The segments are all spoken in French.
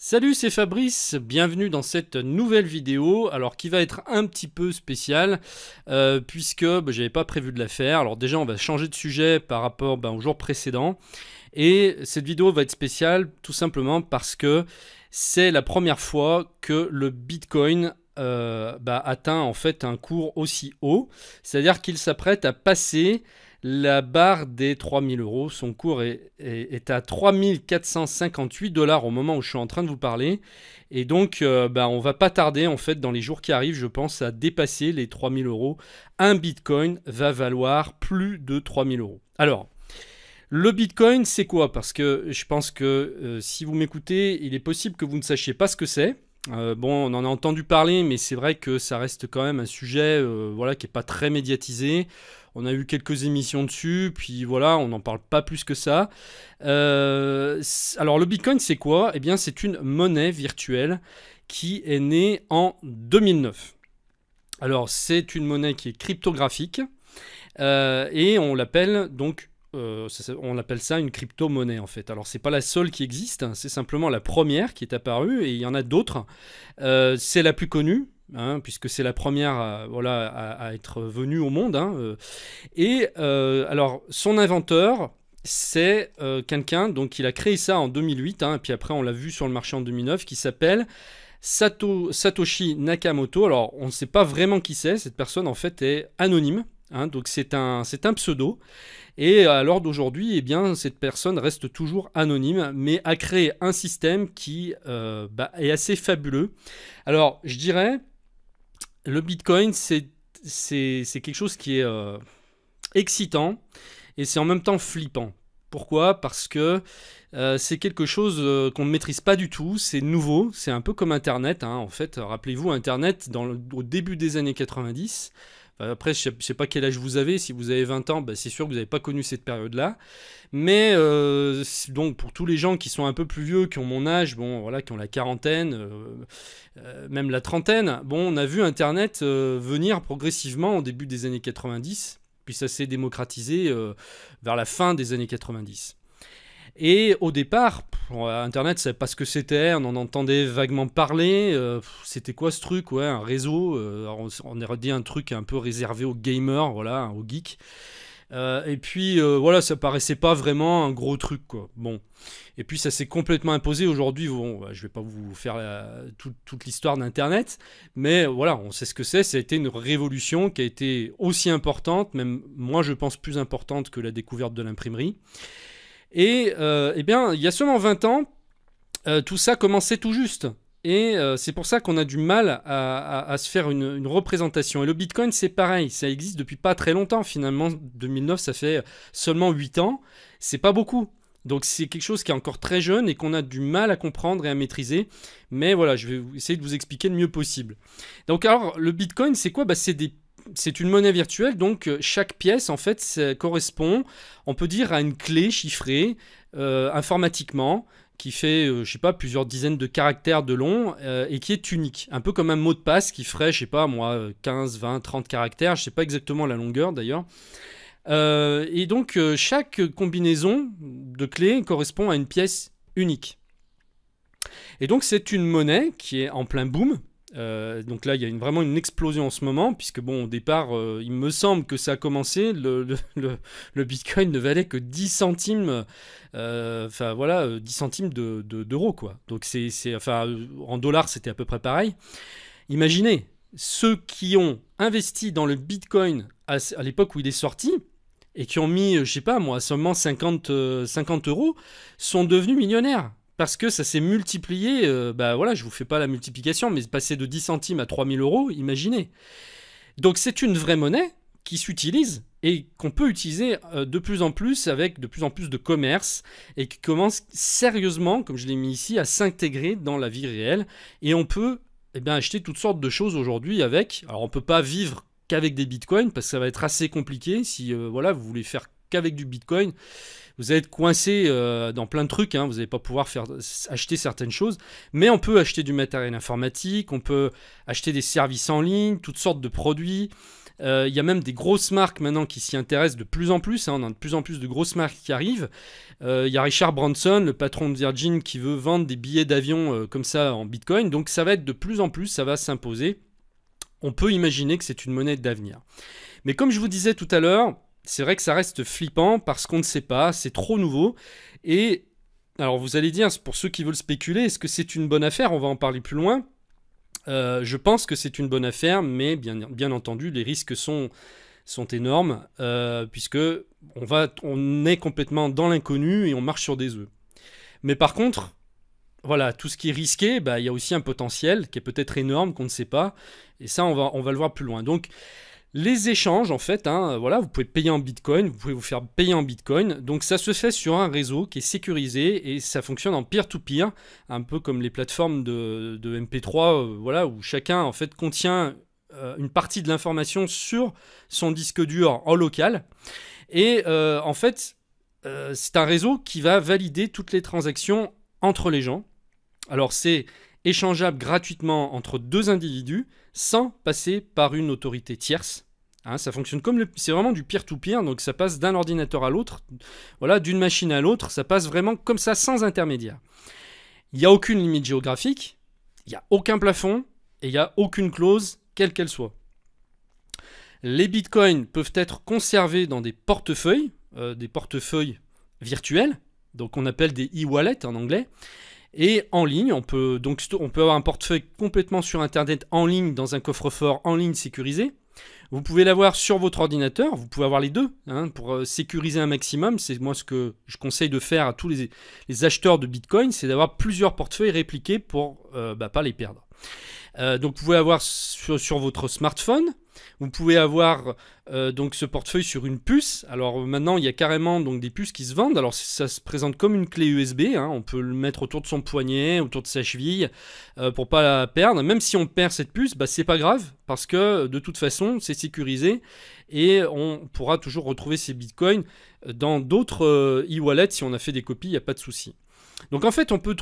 Salut, c'est Fabrice, bienvenue dans cette nouvelle vidéo, alors qui va être un petit peu spéciale, puisque j'avais pas prévu de la faire. Alors déjà on va changer de sujet par rapport au jour précédent, et cette vidéo va être spéciale tout simplement parce que c'est la première fois que le Bitcoin atteint en fait un cours aussi haut, c'est-à-dire qu'il s'apprête à passer la barre des 3000 euros. Son cours est à 3458 $ au moment où je suis en train de vous parler. Et donc, on va pas tarder, en fait, dans les jours qui arrivent, je pense, à dépasser les 3000 euros. Un Bitcoin va valoir plus de 3000 euros. Alors, le Bitcoin, c'est quoi? Parce que je pense que si vous m'écoutez, il est possible que vous ne sachiez pas ce que c'est. On en a entendu parler, mais c'est vrai que ça reste quand même un sujet qui n'est pas très médiatisé. On a eu quelques émissions dessus, puis voilà, on n'en parle pas plus que ça. Alors le Bitcoin, c'est quoi? Eh bien, c'est une monnaie virtuelle qui est née en 2009. Alors, c'est une monnaie qui est cryptographique et on l'appelle donc on appelle ça une crypto-monnaie en fait. Alors c'est pas la seule qui existe, hein, c'est simplement la première qui est apparue et il y en a d'autres. C'est la plus connue, hein, puisque c'est la première à être venue au monde. Hein, alors son inventeur, c'est quelqu'un, donc il a créé ça en 2008, hein, et puis après on l'a vu sur le marché en 2009, qui s'appelle Satoshi Nakamoto. Alors on ne sait pas vraiment qui c'est, cette personne en fait est anonyme. Hein, donc c'est un pseudo. Et à l'heure d'aujourd'hui, eh bien, cette personne reste toujours anonyme, mais a créé un système qui est assez fabuleux. Alors, je dirais, le Bitcoin, c'est quelque chose qui est excitant et c'est en même temps flippant. Pourquoi? Parce que c'est quelque chose qu'on ne maîtrise pas du tout, c'est nouveau, c'est un peu comme Internet. Hein, en fait, rappelez-vous, Internet, au début des années 90, après, je ne sais pas quel âge vous avez. Si vous avez 20 ans, c'est sûr que vous n'avez pas connu cette période-là. Mais donc, pour tous les gens qui sont un peu plus vieux, qui ont mon âge, qui ont la quarantaine, même la trentaine, on a vu Internet venir progressivement au début des années 90. Puis ça s'est démocratisé vers la fin des années 90. Et au départ, Internet, je ne savais pas ce que c'était, on en entendait vaguement parler. C'était quoi ce truc? Ouais, un réseau. On aurait dit un truc un peu réservé aux gamers, voilà, aux geeks. Et puis, ça paraissait pas vraiment un gros truc, quoi. Bon. Et puis, ça s'est complètement imposé aujourd'hui. Je vais pas vous faire toute l'histoire d'Internet, mais voilà, on sait ce que c'est. Ça a été une révolution qui a été aussi importante, même moi, je pense plus importante que la découverte de l'imprimerie. Et il y a seulement 20 ans, tout ça commençait tout juste. Et c'est pour ça qu'on a du mal à se faire une représentation. Et le Bitcoin, c'est pareil, ça existe depuis pas très longtemps. Finalement, 2009, ça fait seulement 8 ans. C'est pas beaucoup. Donc c'est quelque chose qui est encore très jeune et qu'on a du mal à comprendre et à maîtriser. Mais voilà, je vais essayer de vous expliquer le mieux possible. Donc alors, le Bitcoin, c'est quoi? C'est une monnaie virtuelle, donc chaque pièce, en fait, ça correspond, on peut dire, à une clé chiffrée informatiquement, qui fait, plusieurs dizaines de caractères de long et qui est unique. Un peu comme un mot de passe qui ferait, 15, 20, 30 caractères, je ne sais pas exactement la longueur d'ailleurs. Et donc, chaque combinaison de clés correspond à une pièce unique. Et donc, c'est une monnaie qui est en plein boom. Donc là, il y a vraiment une explosion en ce moment, puisque au départ, il me semble que ça a commencé, le Bitcoin ne valait que 10 centimes, 10 centimes d'euros, quoi. Donc en dollars, c'était à peu près pareil. Imaginez, ceux qui ont investi dans le Bitcoin à l'époque où il est sorti, et qui ont mis, seulement 50 euros, sont devenus millionnaires. Parce que ça s'est multiplié, je vous fais pas la multiplication, mais passer de 10 centimes à 3000 euros, imaginez. Donc c'est une vraie monnaie qui s'utilise et qu'on peut utiliser de plus en plus avec de plus en plus de commerce et qui commence sérieusement, comme je l'ai mis ici, à s'intégrer dans la vie réelle. Et on peut acheter toutes sortes de choses aujourd'hui avec. Alors on peut pas vivre qu'avec des bitcoins parce que ça va être assez compliqué si vous voulez faire qu'avec du bitcoin. Vous allez être coincé dans plein de trucs, hein, vous n'allez pas pouvoir acheter certaines choses, mais on peut acheter du matériel informatique, on peut acheter des services en ligne, toutes sortes de produits, Il y a même des grosses marques maintenant qui s'y intéressent de plus en plus. On a de plus en plus de grosses marques qui arrivent. Il y a Richard Branson, le patron de Virgin, qui veut vendre des billets d'avion comme ça en Bitcoin. Donc ça va être de plus en plus, ça va s'imposer. On peut imaginer que c'est une monnaie d'avenir. Mais comme je vous disais tout à l'heure, c'est vrai que ça reste flippant parce qu'on ne sait pas, c'est trop nouveau. Et alors vous allez dire, pour ceux qui veulent spéculer, est-ce que c'est une bonne affaire? On va en parler plus loin. Je pense que c'est une bonne affaire, mais bien entendu, les risques sont énormes, puisque on est complètement dans l'inconnu et on marche sur des œufs. Mais par contre, voilà, tout ce qui est risqué, il y a aussi un potentiel qui est peut-être énorme, qu'on ne sait pas, et ça, on va le voir plus loin. Donc, les échanges, en fait, voilà, vous pouvez payer en Bitcoin, vous pouvez vous faire payer en Bitcoin. Donc ça se fait sur un réseau qui est sécurisé et ça fonctionne en peer-to-peer, un peu comme les plateformes de MP3, voilà, où chacun en fait contient une partie de l'information sur son disque dur en local. Et en fait, c'est un réseau qui va valider toutes les transactions entre les gens. Alors c'est échangeable gratuitement entre deux individus sans passer par une autorité tierce. Ça fonctionne comme c'est vraiment du peer-to-peer, donc ça passe d'un ordinateur à l'autre, voilà, d'une machine à l'autre, ça passe vraiment comme ça, sans intermédiaire. Il n'y a aucune limite géographique, il n'y a aucun plafond, et il n'y a aucune clause, quelle qu'elle soit. Les bitcoins peuvent être conservés dans des portefeuilles virtuels, donc on appelle des e-wallets en anglais, et en ligne. On peut avoir un portefeuille complètement sur Internet en ligne, dans un coffre-fort en ligne sécurisé. Vous pouvez l'avoir sur votre ordinateur, vous pouvez avoir les deux, pour sécuriser un maximum. C'est moi ce que je conseille de faire à tous les acheteurs de Bitcoin, c'est d'avoir plusieurs portefeuilles répliqués pour pas les perdre. Donc vous pouvez avoir sur votre smartphone, vous pouvez avoir donc ce portefeuille sur une puce. Alors maintenant il y a carrément donc des puces qui se vendent. Alors ça se présente comme une clé USB, on peut le mettre autour de son poignet, autour de sa cheville, pour pas la perdre. Même si on perd cette puce, c'est pas grave parce que de toute façon c'est sécurisé et on pourra toujours retrouver ces bitcoins dans d'autres e-wallets. Si on a fait des copies, il n'y a pas de souci. Donc en fait on peut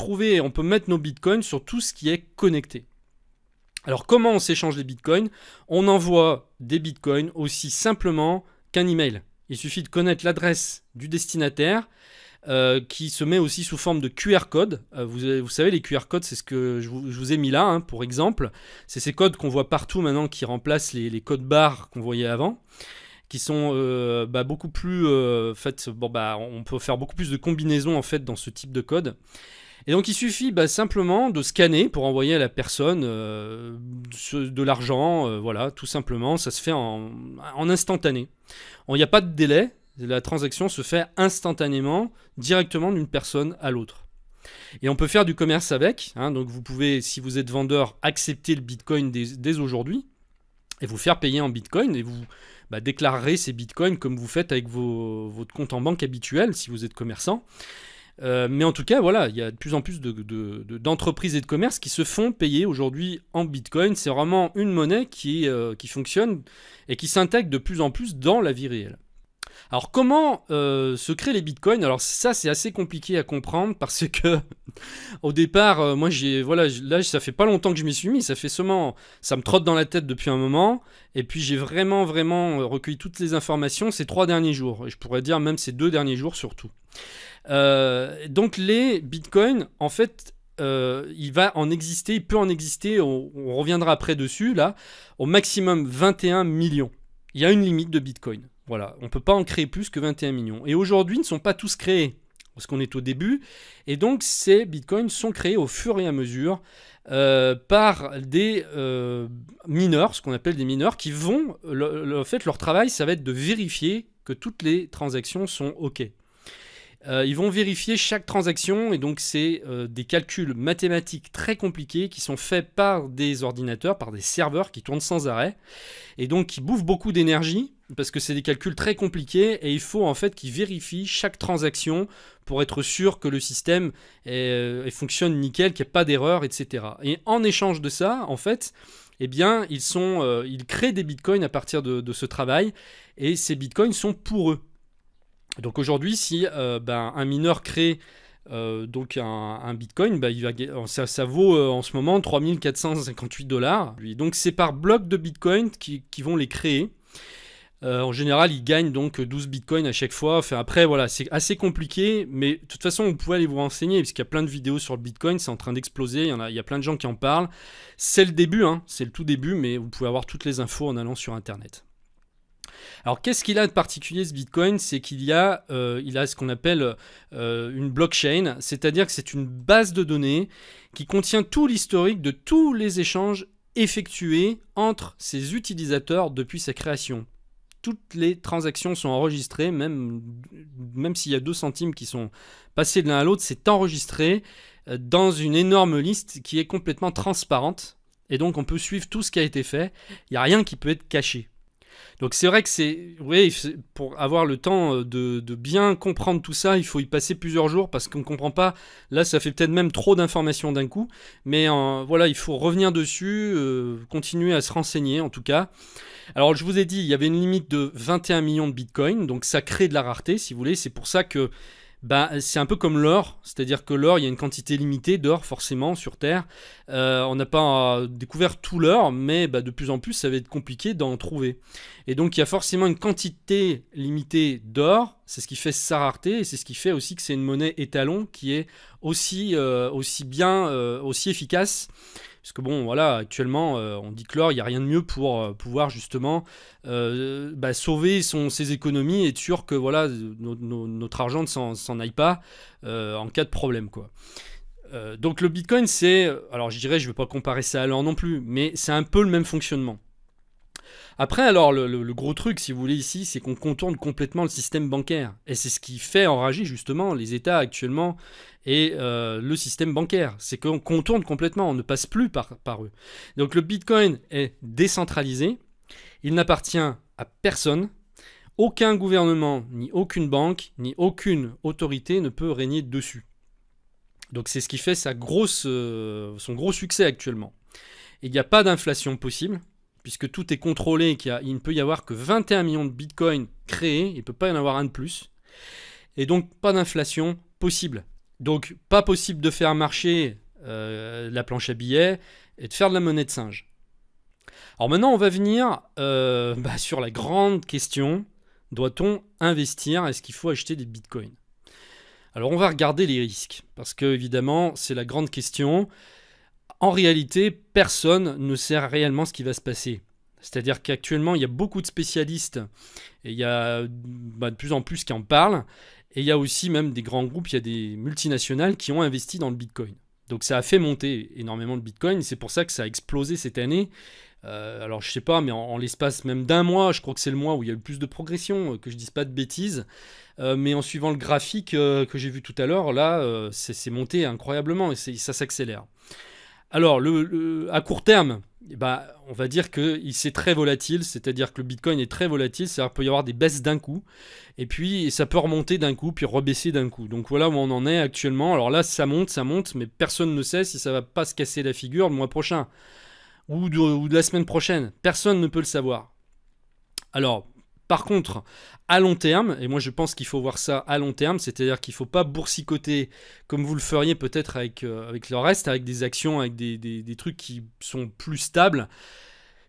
mettre nos bitcoins sur tout ce qui est connecté. Alors comment on s'échange les bitcoins? On envoie des bitcoins aussi simplement qu'un email. Il suffit de connaître l'adresse du destinataire qui se met aussi sous forme de QR code. Vous savez, les QR codes, c'est ce que je vous ai mis là, pour exemple. C'est ces codes qu'on voit partout maintenant qui remplacent les codes barres qu'on voyait avant, qui sont beaucoup plus... on peut faire beaucoup plus de combinaisons en fait dans ce type de code. Et donc il suffit simplement de scanner pour envoyer à la personne de l'argent, voilà, tout simplement. Ça se fait en instantané. Il n'y a pas de délai, la transaction se fait instantanément, directement d'une personne à l'autre. Et on peut faire du commerce avec, donc vous pouvez, si vous êtes vendeur, accepter le Bitcoin dès aujourd'hui et vous faire payer en Bitcoin et vous déclarerez ces Bitcoins comme vous faites avec votre compte en banque habituel si vous êtes commerçant. Mais en tout cas, voilà, il y a de plus en plus d'entreprises et de commerces qui se font payer aujourd'hui en Bitcoin. C'est vraiment une monnaie qui fonctionne et qui s'intègre de plus en plus dans la vie réelle. Alors comment se créent les bitcoins? Alors ça c'est assez compliqué à comprendre parce que au départ moi là ça fait pas longtemps que je m'y suis mis, ça me trotte dans la tête depuis un moment et puis j'ai vraiment recueilli toutes les informations ces 3 derniers jours et je pourrais dire même ces 2 derniers jours surtout. Donc les bitcoins en fait il peut en exister, on reviendra après dessus là, au maximum 21 millions. Il y a une limite de bitcoin. Voilà, on ne peut pas en créer plus que 21 millions. Et aujourd'hui, ils ne sont pas tous créés, parce qu'on est au début. Et donc, ces bitcoins sont créés au fur et à mesure par des mineurs, ce qu'on appelle des mineurs, qui vont... En fait, leur travail, ça va être de vérifier que toutes les transactions sont OK. Ils vont vérifier chaque transaction, et donc c'est des calculs mathématiques très compliqués qui sont faits par des ordinateurs, par des serveurs qui tournent sans arrêt, et donc qui bouffent beaucoup d'énergie, parce que c'est des calculs très compliqués, et il faut en fait qu'ils vérifient chaque transaction pour être sûr que le système fonctionne nickel, qu'il n'y a pas d'erreur, etc. Et en échange de ça, en fait, eh bien, ils créent des bitcoins à partir de ce travail, et ces bitcoins sont pour eux. Donc aujourd'hui, si un mineur crée donc un bitcoin, ça vaut en ce moment 3458 $. Donc c'est par bloc de bitcoin qui vont les créer. En général, ils gagnent donc 12 bitcoins à chaque fois. Enfin, après, voilà, c'est assez compliqué, mais de toute façon, vous pouvez aller vous renseigner, parce qu'il y a plein de vidéos sur le bitcoin, c'est en train d'exploser, il y a plein de gens qui en parlent. C'est le début, hein, c'est le tout début, mais vous pouvez avoir toutes les infos en allant sur Internet. Alors, qu'est-ce qu'il a de particulier ce bitcoin? C'est qu'il a ce qu'on appelle une blockchain, c'est-à-dire que c'est une base de données qui contient tout l'historique de tous les échanges effectués entre ses utilisateurs depuis sa création. Toutes les transactions sont enregistrées, même s'il y a 2 centimes qui sont passés de l'un à l'autre, c'est enregistré dans une énorme liste qui est complètement transparente. Et donc on peut suivre tout ce qui a été fait. Il n'y a rien qui peut être caché. Donc c'est vrai que pour avoir le temps de bien comprendre tout ça, il faut y passer plusieurs jours parce qu'on ne comprend pas. Là, ça fait peut-être même trop d'informations d'un coup. Mais voilà, il faut revenir dessus, continuer à se renseigner en tout cas. Alors je vous ai dit, il y avait une limite de 21 millions de bitcoins, donc ça crée de la rareté si vous voulez. C'est pour ça que c'est un peu comme l'or, c'est-à-dire que l'or, il y a une quantité limitée d'or forcément sur Terre. On n'a pas découvert tout l'or, mais de plus en plus ça va être compliqué d'en trouver. Et donc il y a forcément une quantité limitée d'or, c'est ce qui fait sa rareté, et c'est ce qui fait aussi que c'est une monnaie étalon qui est aussi efficace. Parce que bon, voilà, actuellement, on dit que l'or, il n'y a rien de mieux pour pouvoir justement sauver ses économies et être sûr que voilà, notre argent ne s'en aille pas en cas de problème, quoi. Donc le Bitcoin, alors je dirais, je ne vais pas comparer ça à l'or non plus, mais c'est un peu le même fonctionnement. Après, alors, le gros truc, si vous voulez, ici, c'est qu'on contourne complètement le système bancaire. Et c'est ce qui fait enrager, justement, les États actuellement et le système bancaire. C'est qu'on contourne complètement, on ne passe plus par eux. Donc, le Bitcoin est décentralisé. Il n'appartient à personne. Aucun gouvernement, ni aucune banque, ni aucune autorité ne peut régner dessus. Donc, c'est ce qui fait son gros succès actuellement. Il n'y a pas d'inflation possible, puisque tout est contrôlé, il ne peut y avoir que 21 millions de bitcoins créés, il ne peut pas y en avoir un de plus. Et donc, pas d'inflation possible. Donc, pas possible de faire marcher la planche à billets et de faire de la monnaie de singe. Alors maintenant, on va venir sur la grande question, doit-on investir? Est-ce qu'il faut acheter des bitcoins? Alors, on va regarder les risques, parce que évidemment, c'est la grande question. En réalité, personne ne sait réellement ce qui va se passer. C'est-à-dire qu'actuellement, il y a beaucoup de spécialistes et il y a de plus en plus qui en parlent. Et il y a aussi même des grands groupes, il y a des multinationales qui ont investi dans le Bitcoin. Donc ça a fait monter énormément le Bitcoin. C'est pour ça que ça a explosé cette année. Alors je sais pas, mais en l'espace même d'un mois, je crois que c'est le mois où il y a le plus de progression, que je dise pas de bêtises. Mais en suivant le graphique que j'ai vu tout à l'heure, là, c'est monté incroyablement et ça s'accélère. Alors, à court terme, on va dire que c'est très volatile, c'est-à-dire que le Bitcoin est très volatile, c'est-à-dire qu'il peut y avoir des baisses d'un coup, et puis ça peut remonter d'un coup, puis rebaisser d'un coup. Donc voilà où on en est actuellement. Alors là, ça monte, mais personne ne sait si ça va pas se casser la figure le mois prochain, ou de la semaine prochaine. Personne ne peut le savoir. Alors, par contre, à long terme, et moi je pense qu'il faut voir ça à long terme, c'est-à-dire qu'il ne faut pas boursicoter comme vous le feriez peut-être avec le reste, avec des actions, avec des trucs qui sont plus stables.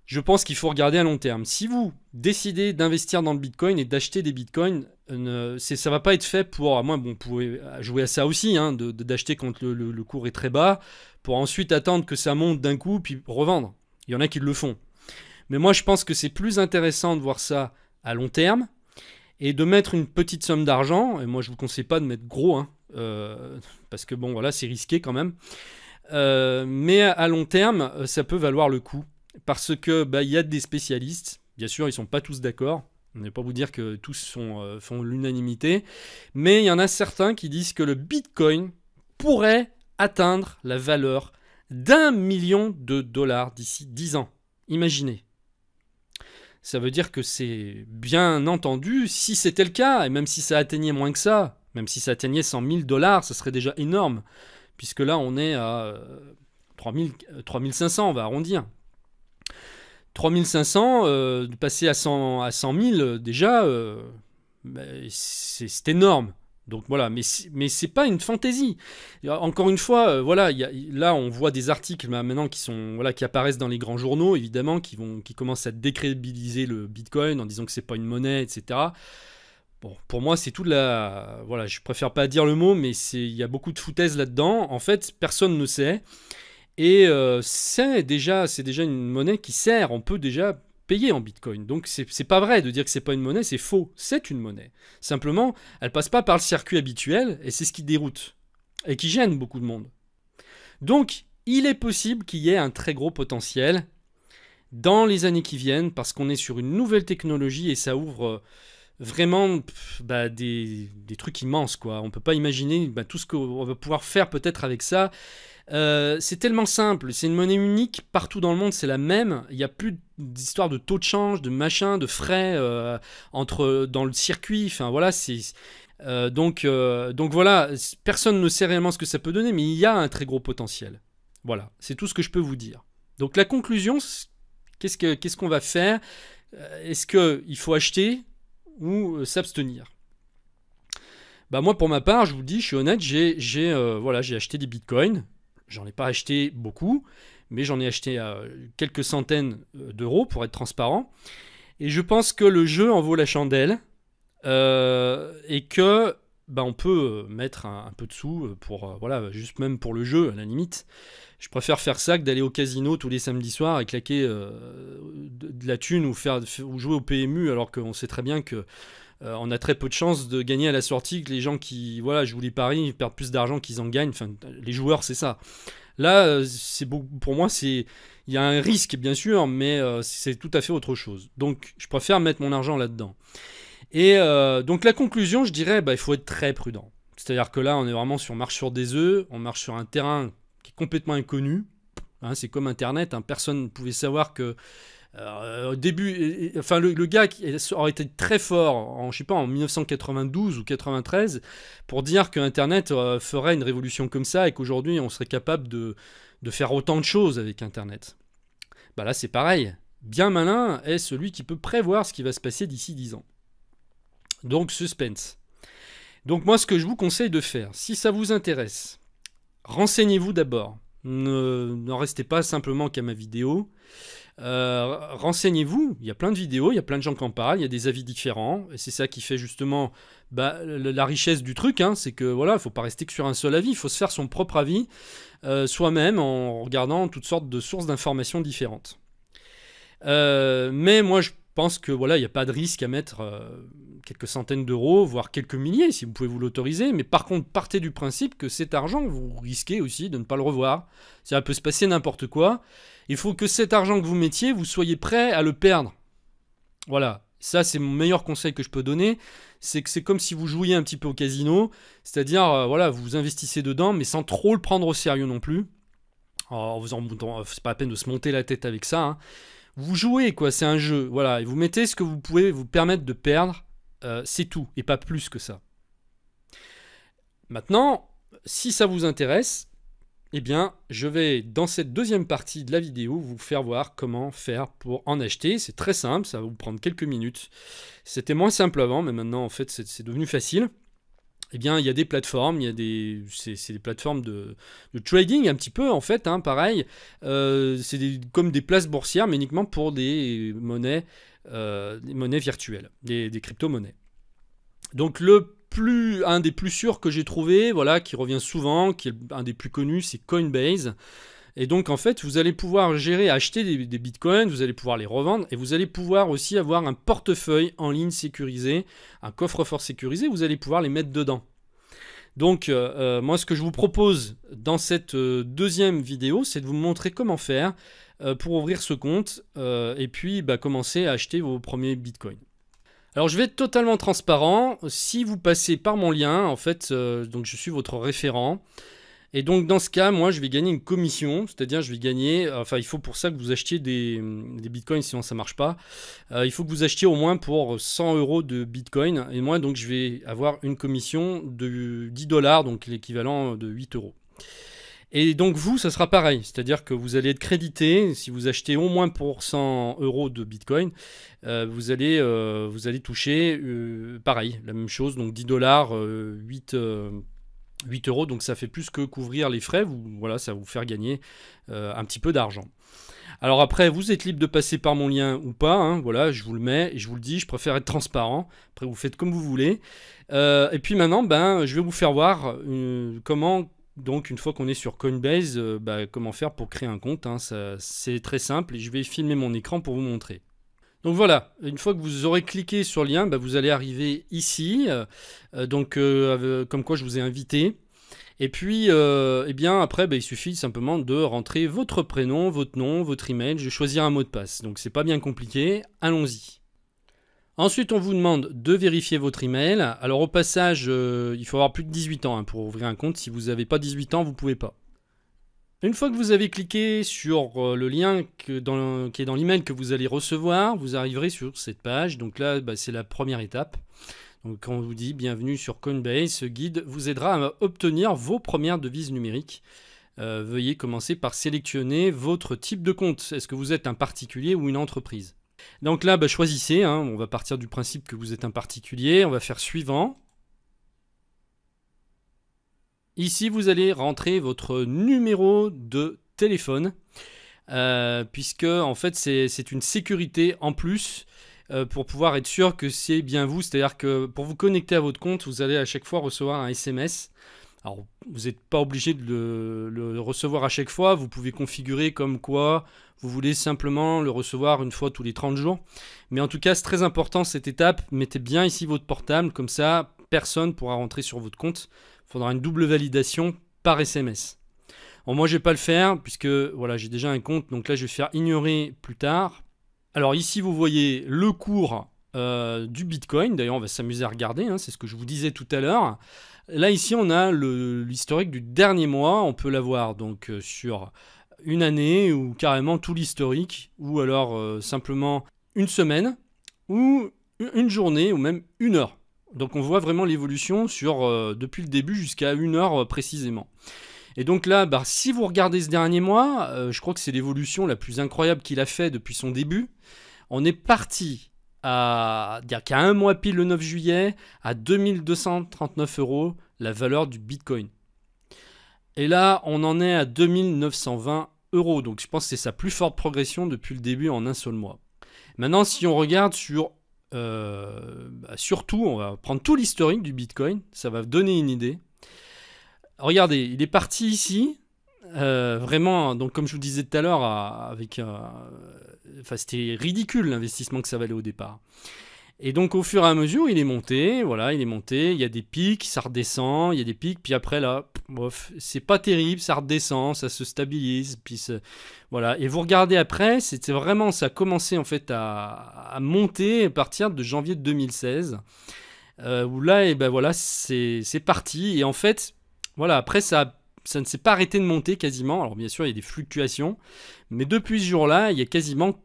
Je pense qu'il faut regarder à long terme. Si vous décidez d'investir dans le Bitcoin et d'acheter des Bitcoins, ça ne va pas être fait pour... Moi, vous pouvez jouer à ça aussi, hein, d'acheter quand le cours est très bas, pour ensuite attendre que ça monte d'un coup, puis revendre. Il y en a qui le font. Mais moi, je pense que c'est plus intéressant de voir ça à long terme, et de mettre une petite somme d'argent, et moi je vous conseille pas de mettre gros, hein, parce que bon voilà, c'est risqué quand même, mais à long terme, ça peut valoir le coup, parce que il y a des spécialistes, bien sûr ils sont pas tous d'accord, on ne va pas vous dire que tous font l'unanimité, mais il y en a certains qui disent que le Bitcoin pourrait atteindre la valeur d'1 million de dollars d'ici 10 ans. Imaginez. Ça veut dire que c'est bien entendu, si c'était le cas, et même si ça atteignait moins que ça, même si ça atteignait 100 000 dollars, ça serait déjà énorme, puisque là on est à 3500, on va arrondir. 3500, de passer à 100 000 déjà, c'est énorme. Donc voilà, mais c'est pas une fantaisie. Encore une fois, voilà, là on voit des articles maintenant qui sont voilà qui apparaissent dans les grands journaux, évidemment, qui commencent à décrédibiliser le Bitcoin en disant que c'est pas une monnaie, etc. Bon, pour moi, c'est tout de la voilà, je préfère pas dire le mot, mais il y a beaucoup de foutaise là-dedans. En fait, personne ne sait, et c'est déjà une monnaie qui sert. On peut déjà payer en Bitcoin. Donc c'est pas vrai de dire que c'est pas une monnaie, c'est faux. C'est une monnaie. Simplement, elle passe pas par le circuit habituel, et c'est ce qui déroute et qui gêne beaucoup de monde. Donc, il est possible qu'il y ait un très gros potentiel dans les années qui viennent, parce qu'on est sur une nouvelle technologie et ça ouvre vraiment des trucs immenses, quoi. On peut pas imaginer tout ce qu'on va pouvoir faire peut-être avec ça. C'est tellement simple, c'est une monnaie unique partout dans le monde, c'est la même. Il n'y a plus d'histoire de taux de change, de machin, de frais dans le circuit. Enfin voilà, donc voilà, personne ne sait réellement ce que ça peut donner, mais il y a un très gros potentiel. Voilà, c'est tout ce que je peux vous dire. Donc la conclusion, qu'est-ce qu'on va faire? Est-ce qu'il faut acheter ou s'abstenir? Moi, pour ma part, je vous le dis, je suis honnête, j'ai acheté des bitcoins. J'en ai pas acheté beaucoup, mais j'en ai acheté quelques centaines d'euros pour être transparent. Et je pense que le jeu en vaut la chandelle, et que on peut mettre un peu de sous pour juste même pour le jeu à la limite. Je préfère faire ça que d'aller au casino tous les samedis soirs et claquer de la thune ou jouer au PMU, alors qu'on sait très bien que on a très peu de chances de gagner à la sortie, que les gens qui jouent les paris perdent plus d'argent qu'ils en gagnent. Enfin, les joueurs, c'est ça. Là, pour moi, il y a un risque, bien sûr, mais c'est tout à fait autre chose. Donc, je préfère mettre mon argent là-dedans. Et donc, la conclusion, je dirais, il faut être très prudent. C'est-à-dire que là, on marche sur des œufs, on marche sur un terrain qui est complètement inconnu. Hein, c'est comme Internet, hein, personne ne pouvait savoir que au début, le gars qui aurait été très fort en 1992 ou 93 pour dire que Internet ferait une révolution comme ça et qu'aujourd'hui on serait capable de faire autant de choses avec Internet. Là c'est pareil. Bien malin est celui qui peut prévoir ce qui va se passer d'ici 10 ans. Donc suspense. Donc moi ce que je vous conseille de faire, si ça vous intéresse, renseignez-vous d'abord. N'en restez pas simplement qu'à ma vidéo. Renseignez-vous, il y a plein de vidéos, il y a plein de gens qui en parlent, il y a des avis différents, et c'est ça qui fait justement la richesse du truc, hein, c'est que voilà, il ne faut pas rester que sur un seul avis, il faut se faire son propre avis soi-même en regardant toutes sortes de sources d'informations différentes. Mais moi je pense que voilà, il n'y a pas de risque à mettre quelques centaines d'euros, voire quelques milliers si vous pouvez vous l'autoriser, mais par contre partez du principe que cet argent, vous risquez aussi de ne pas le revoir. Ça peut se passer n'importe quoi. Il faut que cet argent que vous mettiez, vous soyez prêt à le perdre. Voilà, ça c'est mon meilleur conseil que je peux donner, c'est que c'est comme si vous jouiez un petit peu au casino, c'est-à-dire vous investissez dedans, mais sans trop le prendre au sérieux non plus. C'est pas la peine de se monter la tête avec ça, hein. Vous jouez, quoi, c'est un jeu, voilà, et vous mettez ce que vous pouvez vous permettre de perdre, c'est tout, et pas plus que ça. Maintenant, si ça vous intéresse, eh bien, je vais, dans cette deuxième partie de la vidéo, vous faire voir comment faire pour en acheter. C'est très simple, ça va vous prendre quelques minutes. C'était moins simple avant, mais maintenant, en fait, c'est devenu facile. Eh bien, il y a des plateformes, c'est des plateformes de trading un petit peu, en fait, hein, pareil. C'est comme des places boursières, mais uniquement pour des monnaies virtuelles, des crypto-monnaies. Donc, un des plus sûrs que j'ai trouvé, voilà, qui revient souvent, qui est un des plus connus, c'est Coinbase. Et donc en fait, vous allez pouvoir acheter des bitcoins, vous allez pouvoir les revendre, et vous allez pouvoir aussi avoir un portefeuille en ligne sécurisé, un coffre-fort sécurisé, vous allez pouvoir les mettre dedans. Donc moi ce que je vous propose dans cette deuxième vidéo, c'est de vous montrer comment faire pour ouvrir ce compte, et puis commencer à acheter vos premiers bitcoins. Alors je vais être totalement transparent, si vous passez par mon lien, en fait, donc je suis votre référent, et donc dans ce cas, moi je vais gagner une commission, c'est-à-dire je vais gagner, il faut pour ça que vous achetiez des bitcoins, sinon ça ne marche pas, il faut que vous achetiez au moins pour 100 € de bitcoin, et moi donc je vais avoir une commission de $10, donc l'équivalent de 8 €. Et donc vous, ça sera pareil, c'est-à-dire que vous allez être crédité, si vous achetez au moins pour 100 euros de Bitcoin, vous allez toucher pareil, la même chose, donc 10 dollars, 8 euros, donc ça fait plus que couvrir les frais, voilà, ça va vous faire gagner un petit peu d'argent. Alors après, vous êtes libre de passer par mon lien ou pas, hein, voilà, je vous le mets et je vous le dis, je préfère être transparent. Après, vous faites comme vous voulez. Et puis maintenant, je vais vous faire voir comment, donc une fois qu'on est sur Coinbase, comment faire pour créer un compte. Hein, c'est très simple et je vais filmer mon écran pour vous montrer. Donc voilà, une fois que vous aurez cliqué sur le lien, vous allez arriver ici, comme quoi je vous ai invité. Et puis, après, il suffit simplement de rentrer votre prénom, votre nom, votre email, de choisir un mot de passe. Donc c'est pas bien compliqué, allons-y. Ensuite, on vous demande de vérifier votre email. Alors au passage, il faut avoir plus de 18 ans pour ouvrir un compte. Si vous n'avez pas 18 ans, vous ne pouvez pas. Une fois que vous avez cliqué sur le lien qui est dans l'email que vous allez recevoir, vous arriverez sur cette page. Donc là, c'est la première étape. Donc quand on vous dit bienvenue sur Coinbase, ce guide vous aidera à obtenir vos premières devises numériques. Veuillez commencer par sélectionner votre type de compte. Est-ce que vous êtes un particulier ou une entreprise? Donc là, choisissez. Hein, on va partir du principe que vous êtes un particulier. On va faire suivant. Ici, vous allez rentrer votre numéro de téléphone, puisque en fait, c'est une sécurité en plus pour pouvoir être sûr que c'est bien vous. C'est-à-dire que pour vous connecter à votre compte, vous allez à chaque fois recevoir un SMS. Alors, vous n'êtes pas obligé de le recevoir à chaque fois. Vous pouvez configurer comme quoi vous voulez simplement le recevoir une fois tous les 30 jours. Mais en tout cas, c'est très important cette étape. Mettez bien ici votre portable. Comme ça, personne ne pourra rentrer sur votre compte. Il faudra une double validation par SMS. Bon, moi, je ne vais pas le faire puisque voilà, j'ai déjà un compte. Donc là, je vais faire ignorer plus tard. Alors ici, vous voyez le cours du Bitcoin. D'ailleurs, on va s'amuser à regarder. Hein, c'est ce que je vous disais tout à l'heure. Là, ici, on a l'historique du dernier mois. On peut l'avoir donc sur une année ou carrément tout l'historique, ou alors simplement une semaine, ou une journée, ou même une heure. Donc on voit vraiment l'évolution depuis le début jusqu'à une heure précisément. Et donc là, si vous regardez ce dernier mois, je crois que c'est l'évolution la plus incroyable qu'il a fait depuis son début. On est parti qu'à un mois pile le 9 juillet, à 2239 € la valeur du Bitcoin. Et là, on en est à 2920 €. Donc je pense que c'est sa plus forte progression depuis le début en un seul mois. Maintenant, si on regarde surtout, on va prendre tout l'historique du Bitcoin. Ça va donner une idée. Regardez, il est parti ici. Vraiment, donc comme je vous disais tout à l'heure, c'était ridicule l'investissement que ça valait au départ. Et donc au fur et à mesure, il est monté, il y a des pics, ça redescend, il y a des pics, puis après là, c'est pas terrible, ça redescend, ça se stabilise, puis voilà. Et vous regardez après, c'était vraiment, ça a commencé en fait à monter à partir de janvier 2016, où là, c'est parti, et en fait, voilà, après ça ne s'est pas arrêté de monter quasiment. Alors bien sûr, il y a des fluctuations, mais depuis ce jour-là, il y a quasiment,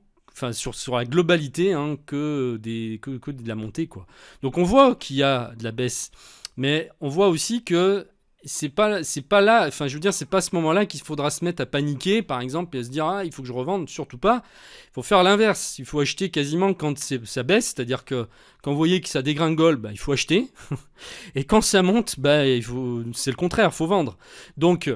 sur la globalité, que de la montée, quoi. Donc on voit qu'il y a de la baisse, mais on voit aussi que c'est pas là, c'est pas à ce moment-là qu'il faudra se mettre à paniquer, par exemple, et à se dire il faut que je revende, surtout pas. Il faut faire l'inverse, il faut acheter quasiment quand ça baisse, c'est-à-dire que quand vous voyez que ça dégringole, il faut acheter, et quand ça monte, c'est le contraire, il faut vendre. Donc,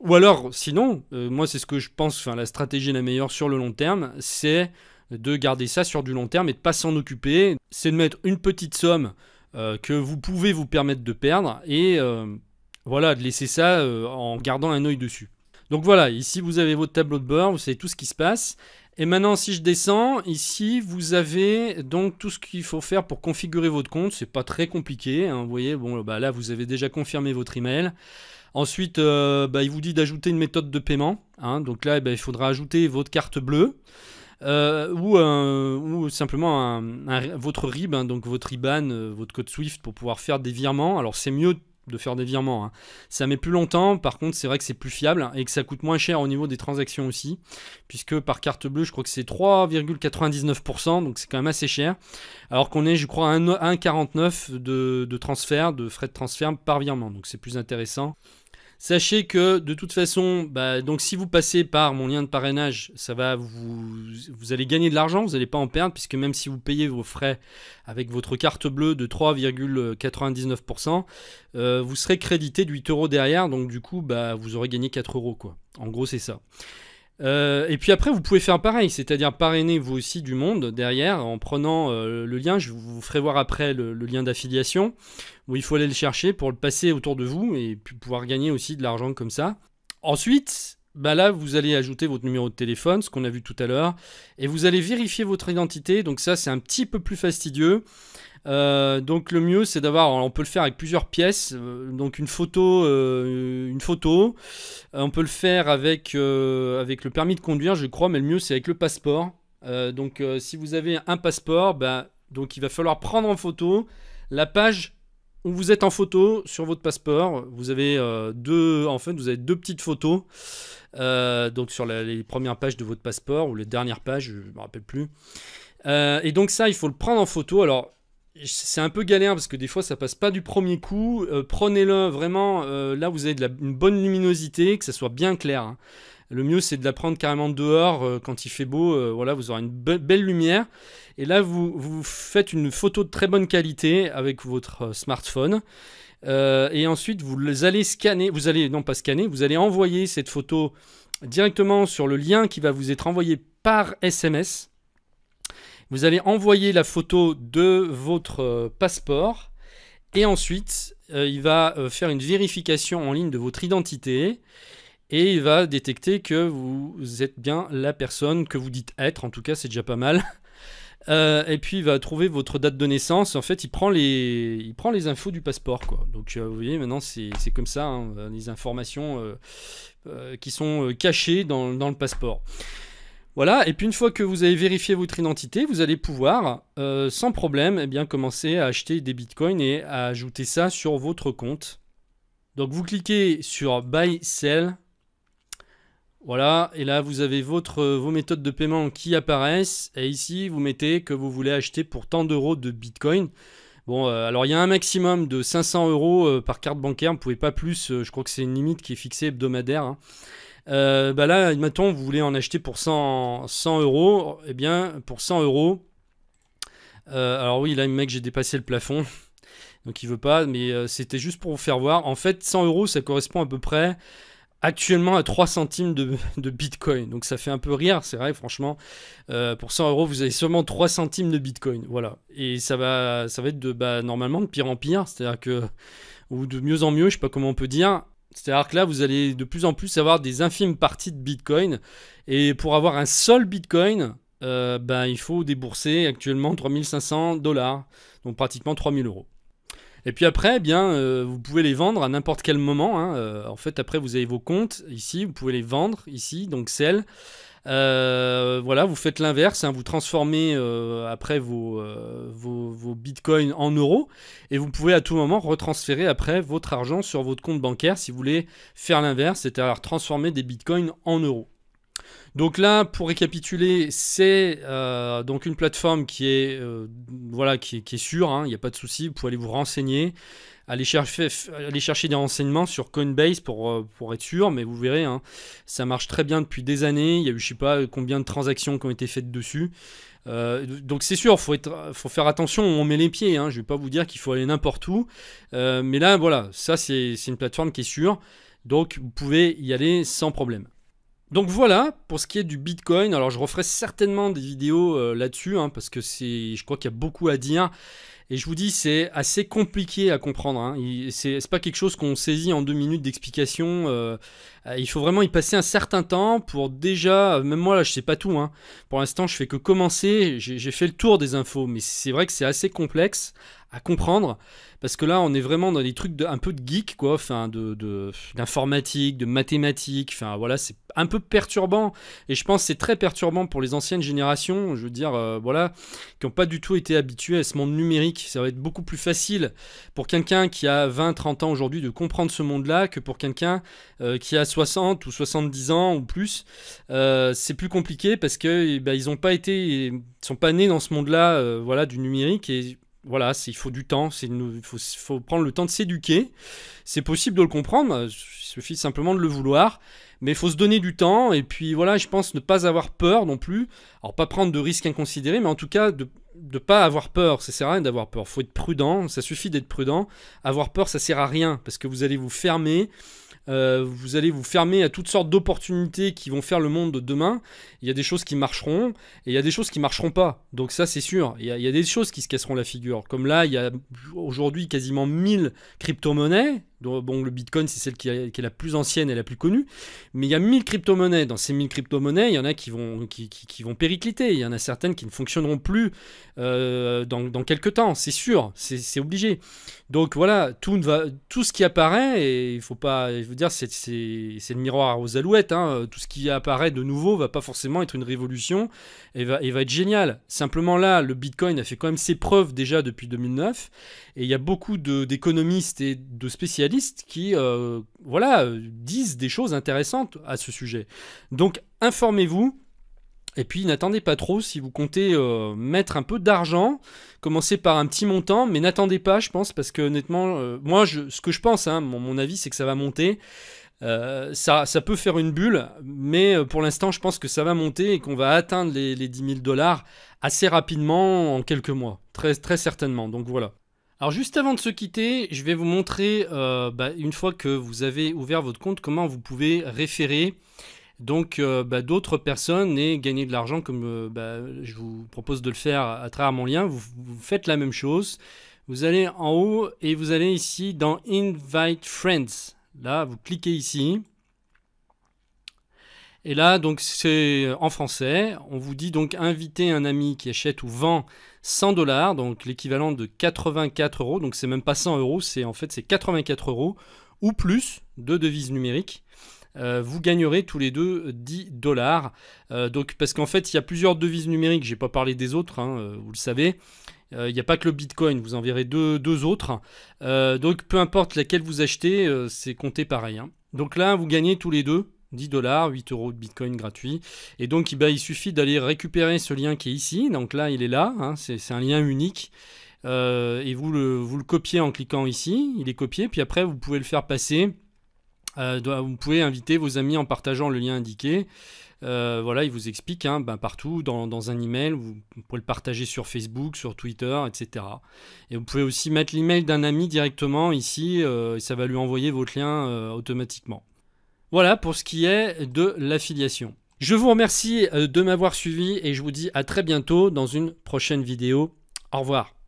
ou alors, sinon, moi c'est ce que je pense, la stratégie la meilleure sur le long terme, c'est de garder ça sur du long terme et de ne pas s'en occuper, c'est de mettre une petite somme que vous pouvez vous permettre de perdre, et voilà, de laisser ça en gardant un œil dessus. Donc voilà, ici vous avez votre tableau de bord, vous savez tout ce qui se passe. Et maintenant, si je descends, ici vous avez donc tout ce qu'il faut faire pour configurer votre compte. C'est pas très compliqué, hein, vous voyez, là vous avez déjà confirmé votre email. Ensuite, il vous dit d'ajouter une méthode de paiement. Hein, donc là, il faudra ajouter votre carte bleue. Ou simplement votre RIB, donc votre IBAN, votre code SWIFT pour pouvoir faire des virements. Alors c'est mieux de faire des virements, hein. Ça met plus longtemps, par contre c'est vrai que c'est plus fiable et que ça coûte moins cher au niveau des transactions aussi, puisque par carte bleue je crois que c'est 3,99%, donc c'est quand même assez cher, alors qu'on est je crois à 1,49 de transfert, de frais de transfert par virement, donc c'est plus intéressant. Sachez que de toute façon, donc si vous passez par mon lien de parrainage, vous allez gagner de l'argent, vous n'allez pas en perdre, puisque même si vous payez vos frais avec votre carte bleue de 3,99%, vous serez crédité de 8 € derrière, donc du coup, vous aurez gagné 4 € quoi. En gros, c'est ça. Et puis après, vous pouvez faire pareil, c'est-à-dire parrainer vous aussi du monde derrière en prenant le lien. Je vous ferai voir après le lien d'affiliation où il faut aller le chercher pour le passer autour de vous et puis pouvoir gagner aussi de l'argent comme ça. Ensuite, là, vous allez ajouter votre numéro de téléphone, ce qu'on a vu tout à l'heure, et vous allez vérifier votre identité. Donc ça, c'est un petit peu plus fastidieux. Donc le mieux c'est d'avoir, on peut le faire avec plusieurs pièces, donc une photo, on peut le faire avec le permis de conduire je crois, mais le mieux c'est avec le passeport. Donc si vous avez un passeport, donc il va falloir prendre en photo la page où vous êtes en photo sur votre passeport. Vous avez vous avez deux petites photos, donc sur les premières pages de votre passeport ou les dernières pages, je me rappelle plus. Et donc ça il faut le prendre en photo. Alors c'est un peu galère parce que des fois ça passe pas du premier coup. Prenez-le vraiment là vous avez une bonne luminosité, que ça soit bien clair, hein. Le mieux c'est de la prendre carrément dehors quand il fait beau, voilà, vous aurez une belle lumière. Et là vous faites une photo de très bonne qualité avec votre smartphone. Et ensuite vous allez scanner, vous allez envoyer cette photo directement sur le lien qui va vous être envoyé par SMS. Vous allez envoyer la photo de votre passeport et ensuite il va faire une vérification en ligne de votre identité et il va détecter que vous êtes bien la personne que vous dites être. En tout cas, c'est déjà pas mal. Et puis il va trouver votre date de naissance. En fait, il prend les infos du passeport, quoi. Donc vous voyez, maintenant c'est comme ça, hein, les informations qui sont cachées dans le passeport. Voilà, et puis une fois que vous avez vérifié votre identité, vous allez pouvoir, sans problème, commencer à acheter des bitcoins et à ajouter ça sur votre compte. Donc vous cliquez sur Buy, Sell. Voilà, et là vous avez vos méthodes de paiement qui apparaissent. Et ici, vous mettez que vous voulez acheter pour tant d'euros de bitcoin. Bon, alors il y a un maximum de 500 € par carte bancaire, vous ne pouvez pas plus, je crois que c'est une limite qui est fixée hebdomadaire, hein. Là, admettons, vous voulez en acheter pour 100 €, eh bien, pour 100 €, alors oui, là, le mec, j'ai dépassé le plafond, donc il veut pas, mais c'était juste pour vous faire voir. En fait, 100 €, ça correspond à peu près, actuellement, à 3 centimes de Bitcoin, donc ça fait un peu rire, c'est vrai, franchement, pour 100 €, vous avez seulement 3 centimes de Bitcoin, voilà, et ça va être normalement de pire en pire, c'est-à-dire que, ou de mieux en mieux, je sais pas comment on peut dire. C'est-à-dire que là, vous allez de plus en plus avoir des infimes parties de Bitcoin. Et pour avoir un seul Bitcoin, il faut débourser actuellement 3500 $. Donc pratiquement 3000 €. Et puis après, vous pouvez les vendre à n'importe quel moment, hein. En fait, après, vous avez vos comptes ici. Vous pouvez les vendre ici, donc sell. Voilà, vous faites l'inverse, hein, vous transformez après vos bitcoins en euros et vous pouvez à tout moment retransférer après votre argent sur votre compte bancaire si vous voulez faire l'inverse, c'est-à-dire transformer des bitcoins en euros. Donc là, pour récapituler, c'est donc une plateforme qui est sûre, hein, il n'y a pas de souci, vous pouvez aller vous renseigner. Allez chercher des renseignements sur Coinbase pour être sûr, mais vous verrez, hein, ça marche très bien depuis des années. Il y a eu je sais pas combien de transactions qui ont été faites dessus. Donc c'est sûr, faut faire attention où on met les pieds, hein. Je ne vais pas vous dire qu'il faut aller n'importe où. Mais là, voilà, ça c'est une plateforme qui est sûre. Donc vous pouvez y aller sans problème. Donc voilà, pour ce qui est du Bitcoin, alors je referai certainement des vidéos là-dessus, hein, parce que je crois qu'il y a beaucoup à dire. Et je vous dis, c'est assez compliqué à comprendre, hein. C'est pas quelque chose qu'on saisit en 2 minutes d'explication. Il faut vraiment y passer un certain temps pour déjà... Même moi, là, je sais pas tout, hein. Pour l'instant, je fais que commencer. J'ai fait le tour des infos. Mais c'est vrai que c'est assez complexe à comprendre. Parce que là, on est vraiment dans des trucs un peu de geek, quoi. Enfin, d'informatique, de mathématiques. Enfin, voilà, c'est un peu perturbant. Et je pense que c'est très perturbant pour les anciennes générations. Je veux dire, voilà, qui n'ont pas du tout été habitués à ce monde numérique. Ça va être beaucoup plus facile pour quelqu'un qui a 20-30 ans aujourd'hui de comprendre ce monde-là que pour quelqu'un qui a 60 ou 70 ans ou plus. C'est plus compliqué parce que ils sont pas nés dans ce monde-là, voilà, du numérique. Et Voilà, il faut du temps, faut prendre le temps de s'éduquer. C'est possible de le comprendre, il suffit simplement de le vouloir. Mais il faut se donner du temps, et puis voilà, je pense ne pas avoir peur non plus. Alors pas prendre de risques inconsidérés, mais en tout cas de ne pas avoir peur. Ça sert à rien d'avoir peur, il faut être prudent, ça suffit d'être prudent. Avoir peur, ça sert à rien, parce que vous allez vous fermer. Vous allez vous fermer à toutes sortes d'opportunités qui vont faire le monde de demain. Il y a des choses qui marcheront et il y a des choses qui marcheront pas. Donc ça c'est sûr. Il y a des choses qui se casseront la figure. Comme là, il y a aujourd'hui quasiment 1000 crypto-monnaies. Bon, le Bitcoin c'est celle qui est la plus ancienne et la plus connue. Mais il y a 1000 crypto-monnaies. Dans ces 1000 crypto-monnaies, il y en a qui vont péricliter. Il y en a certaines qui ne fonctionneront plus dans quelques temps. C'est sûr. C'est obligé. Donc voilà, tout ce qui apparaît, et il faut pas, je veux dire, c'est le miroir aux alouettes. Hein. Tout ce qui apparaît de nouveau va pas forcément être une révolution et va être génial. Simplement là, le Bitcoin a fait quand même ses preuves déjà depuis 2009, et il y a beaucoup d'économistes et de spécialistes qui, disent des choses intéressantes à ce sujet. Donc informez-vous. Et puis n'attendez pas trop si vous comptez mettre un peu d'argent, commencez par un petit montant, mais n'attendez pas, je pense, parce que honnêtement, ce que je pense, hein, mon avis, c'est que ça va monter. Ça peut faire une bulle, mais pour l'instant, je pense que ça va monter et qu'on va atteindre les 10 000 $ assez rapidement, en quelques mois, très, très certainement. Donc voilà. Alors juste avant de se quitter, je vais vous montrer, une fois que vous avez ouvert votre compte, comment vous pouvez référer donc d'autres personnes et gagner de l'argent comme je vous propose de le faire à travers mon lien. Vous faites la même chose. Vous allez en haut et vous allez ici dans Invite Friends. Là, vous cliquez ici. Et là, donc c'est en français. On vous dit donc inviter un ami qui achète ou vend 100 $, donc l'équivalent de 84 €. Donc c'est même pas 100 €, c'est 84 € ou plus de devises numériques. Vous gagnerez tous les deux 10 $. Donc, parce qu'en fait, il y a plusieurs devises numériques. Je n'ai pas parlé des autres, hein, vous le savez. Il n'y a pas que le Bitcoin, vous en verrez deux autres. Donc, peu importe laquelle vous achetez, c'est compté pareil. Hein. Donc là, vous gagnez tous les deux 10 $, 8 € de Bitcoin gratuit. Et donc, il suffit d'aller récupérer ce lien qui est ici. Donc là, il est là. Hein, c'est un lien unique. Et vous le copiez en cliquant ici. Il est copié. Puis après, vous pouvez le faire passer. Vous pouvez inviter vos amis en partageant le lien indiqué. Voilà, il vous explique partout dans un email. Vous pouvez le partager sur Facebook, sur Twitter, etc. Et vous pouvez aussi mettre l'email d'un ami directement ici et ça va lui envoyer votre lien automatiquement. Voilà pour ce qui est de l'affiliation. Je vous remercie de m'avoir suivi et je vous dis à très bientôt dans une prochaine vidéo. Au revoir.